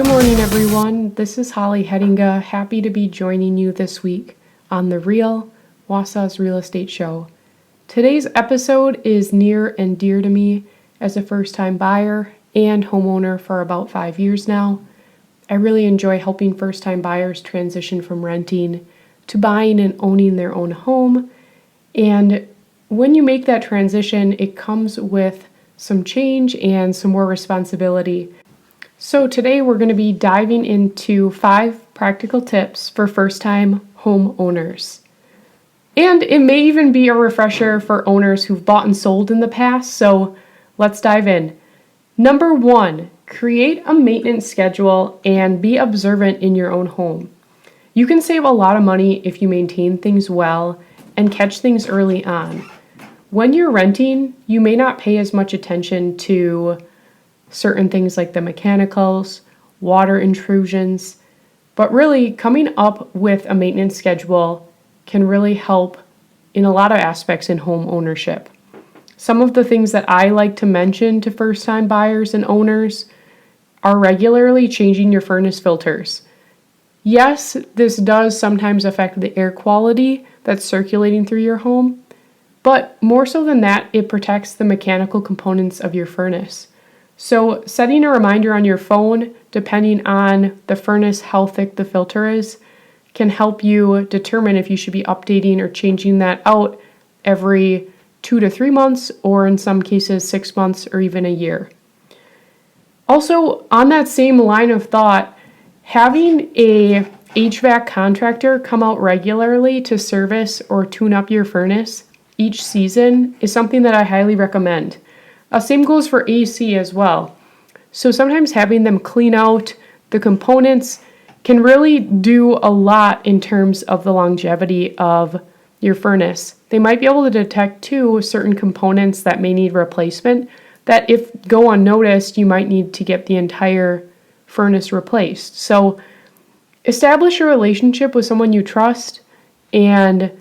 Good morning, everyone. This is Holly Hettinga. Happy to be joining you this week on the Real Wausau's Real Estate Show. Today's episode is near and dear to me as a first-time buyer and homeowner for about 5 years now. I really enjoy helping first-time buyers transition from renting to buying and owning their own home. And when you make that transition, it comes with some change and some more responsibility. So today we're going to be diving into 5 practical tips for first-time homeowners. And it may even be a refresher for owners who've bought and sold in the past, so let's dive in. Number 1, create a maintenance schedule and be observant in your own home. You can save a lot of money if you maintain things well and catch things early on. When you're renting, you may not pay as much attention to certain things like the mechanicals, water intrusions, but really coming up with a maintenance schedule can really help in a lot of aspects in home ownership. Some of the things that I like to mention to first-time buyers and owners are regularly changing your furnace filters. Yes, this does sometimes affect the air quality that's circulating through your home, but more so than that, it protects the mechanical components of your furnace. So setting a reminder on your phone, depending on the furnace, how thick the filter is, can help you determine if you should be updating or changing that out every 2 to 3 months, or in some cases 6 months or even a year. Also, on that same line of thought, having a HVAC contractor come out regularly to service or tune up your furnace each season is something that I highly recommend. Same goes for AC as well. So sometimes having them clean out the components can really do a lot in terms of the longevity of your furnace. They might be able to detect too certain components that may need replacement that if go unnoticed, you might need to get the entire furnace replaced. So establish a relationship with someone you trust, and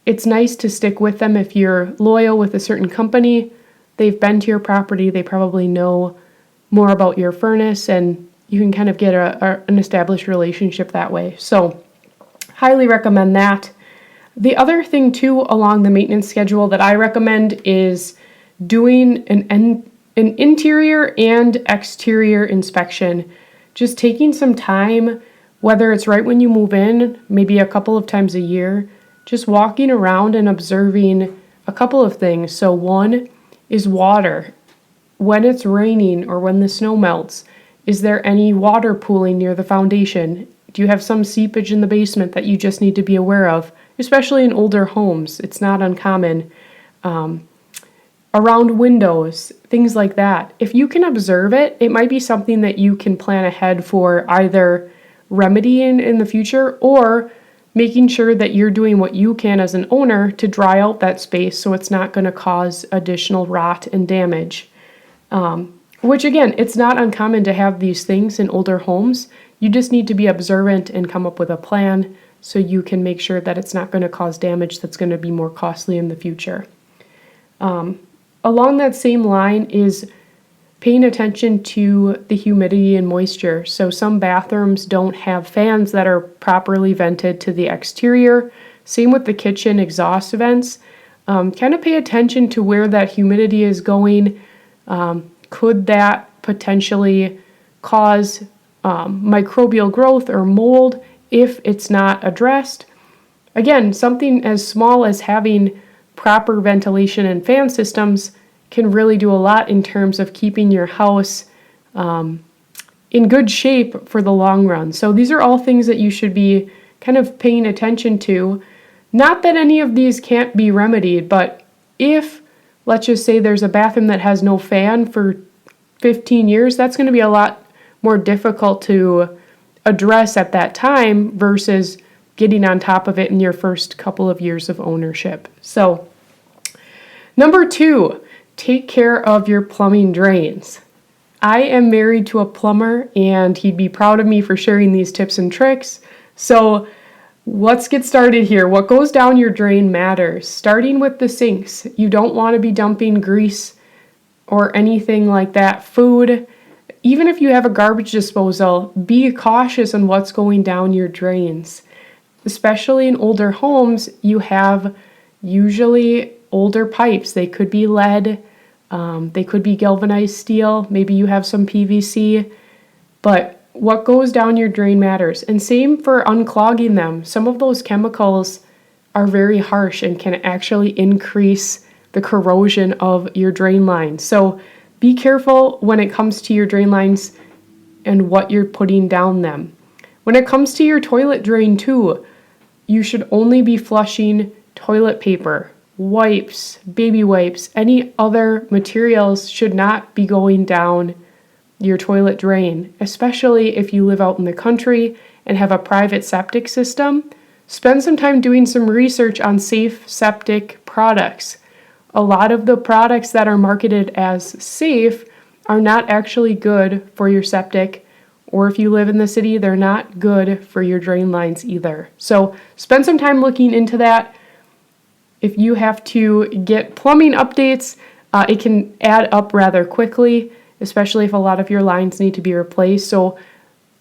it's nice to stick with them if you're loyal with a certain company. They've been to your property, they probably know more about your furnace, and you can kind of get an established relationship that way. So, highly recommend that. The other thing too along the maintenance schedule that I recommend is doing an interior and exterior inspection. Just taking some time, whether it's right when you move in, maybe a couple of times a year, just walking around and observing a couple of things. So one is water. When it's raining or when the snow melts, is there any water pooling near the foundation? Do you have some seepage in the basement that you just need to be aware of? Especially in older homes, it's not uncommon. Around windows, things like that. If you can observe it, it might be something that you can plan ahead for either remedying in the future or making sure that you're doing what you can as an owner to dry out that space so it's not going to cause additional rot and damage. Which again, it's not uncommon to have these things in older homes. You just need to be observant and come up with a plan so you can make sure that it's not going to cause damage that's going to be more costly in the future. Along that same line is paying attention to the humidity and moisture. So some bathrooms don't have fans that are properly vented to the exterior. Same with the kitchen exhaust vents. Kind of pay attention to where that humidity is going. Could that potentially cause microbial growth or mold if it's not addressed? Again, something as small as having proper ventilation and fan systems can really do a lot in terms of keeping your house in good shape for the long run. So these are all things that you should be kind of paying attention to. Not that any of these can't be remedied, but if, let's just say there's a bathroom that has no fan for 15 years, that's going to be a lot more difficult to address at that time versus getting on top of it in your first couple of years of ownership. So, number 2, take care of your plumbing drains. I am married to a plumber, and he'd be proud of me for sharing these tips and tricks. So let's get started here. What goes down your drain matters. Starting with the sinks. You don't want to be dumping grease or anything like that, food, even if you have a garbage disposal, be cautious on what's going down your drains. Especially in older homes, you have usually older pipes. They could be lead, they could be galvanized steel, maybe you have some PVC, but what goes down your drain matters. And same for unclogging them. Some of those chemicals are very harsh and can actually increase the corrosion of your drain lines. So be careful when it comes to your drain lines and what you're putting down them. When it comes to your toilet drain too, you should only be flushing toilet paper, wipes, baby wipes, any other materials should not be going down your toilet drain, especially if you live out in the country and have a private septic system. Spend some time doing some research on safe septic products. A lot of the products that are marketed as safe are not actually good for your septic, or if you live in the city, they're not good for your drain lines either. So spend some time looking into that. If you have to get plumbing updates, it can add up rather quickly, especially if a lot of your lines need to be replaced. So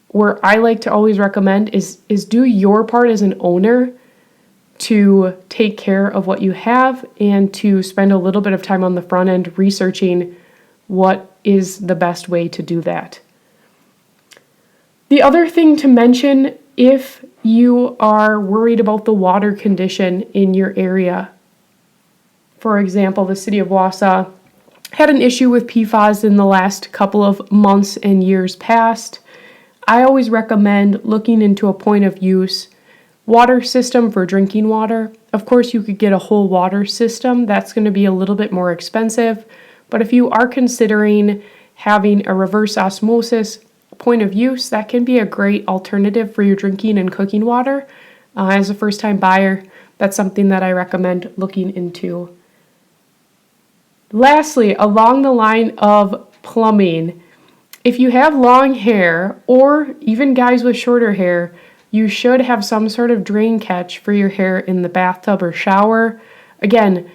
where I like to always recommend is do your part as an owner to take care of what you have and to spend a little bit of time on the front end researching what is the best way to do that. The other thing to mention, if you are worried about the water condition in your area, for example, the city of Wausau had an issue with PFAS in the last couple of months and years past. I always recommend looking into a point of use water system for drinking water. Of course, you could get a whole water system. That's going to be a little bit more expensive. But if you are considering having a reverse osmosis point of use, that can be a great alternative for your drinking and cooking water. As a first-time buyer, that's something that I recommend looking into. Lastly, along the line of plumbing, if you have long hair or even guys with shorter hair, you should have some sort of drain catch for your hair in the bathtub or shower. Again,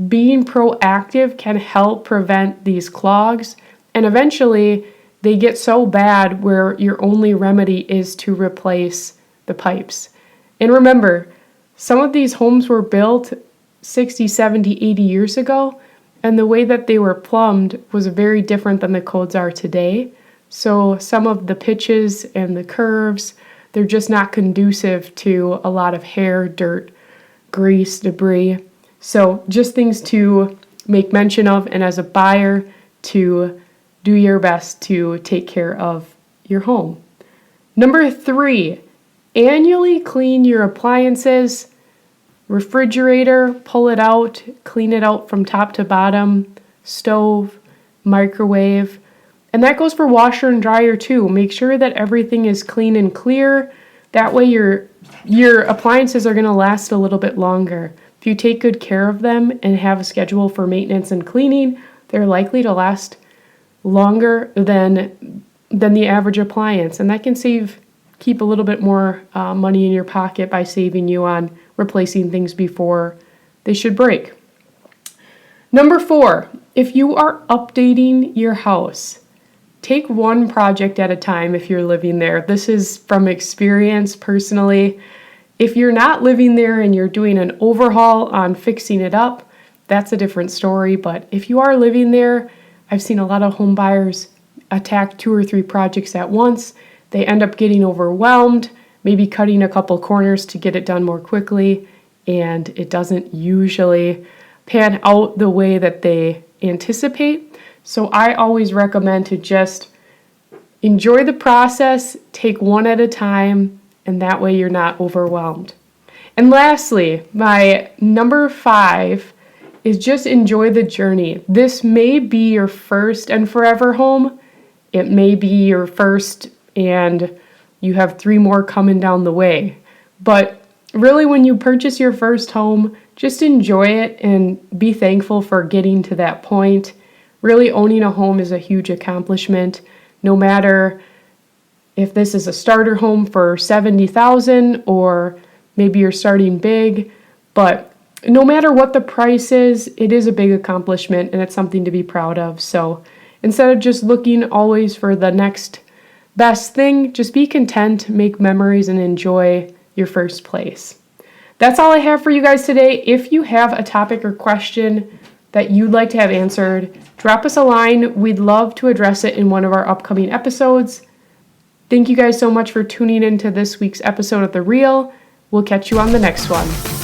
being proactive can help prevent these clogs, and eventually they get so bad where your only remedy is to replace the pipes. And remember, some of these homes were built 60, 70, 80 years ago, and the way that they were plumbed was very different than the codes are today. So some of the pitches and the curves, they're just not conducive to a lot of hair, dirt, grease, debris. So just things to make mention of, and as a buyer, to do your best to take care of your home. Number 3, annually clean your appliances. Refrigerator, pull it out, clean it out from top to bottom, stove, microwave, and that goes for washer and dryer too. Make sure that everything is clean and clear. That way your appliances are going to last a little bit longer. If you take good care of them and have a schedule for maintenance and cleaning, they're likely to last longer than the average appliance, and that can keep a little bit more money in your pocket by saving you on replacing things before they should break. Number 4, if you are updating your house, take one project at a time if you're living there. This is from experience personally. If you're not living there and you're doing an overhaul on fixing it up, that's a different story. But if you are living there, I've seen a lot of home buyers attack 2 or 3 projects at once. They end up getting overwhelmed, maybe cutting a couple corners to get it done more quickly, and it doesn't usually pan out the way that they anticipate. So I always recommend to just enjoy the process, take one at a time, and that way you're not overwhelmed. And lastly, my number 5 is just enjoy the journey. This may be your first and forever home. It may be your first and you have 3 more coming down the way. But really, when you purchase your first home, just enjoy it and be thankful for getting to that point. Really, owning a home is a huge accomplishment, no matter if this is a starter home for $70,000 or maybe you're starting big. But no matter what the price is, it is a big accomplishment and it's something to be proud of. So Instead of just looking always for the next best thing, just be content, make memories, and enjoy your first place. That's all I have for you guys today. If you have a topic or question that you'd like to have answered, drop us a line. We'd love to address it in one of our upcoming episodes. Thank you guys so much for tuning into this week's episode of The Real. We'll catch you on the next one.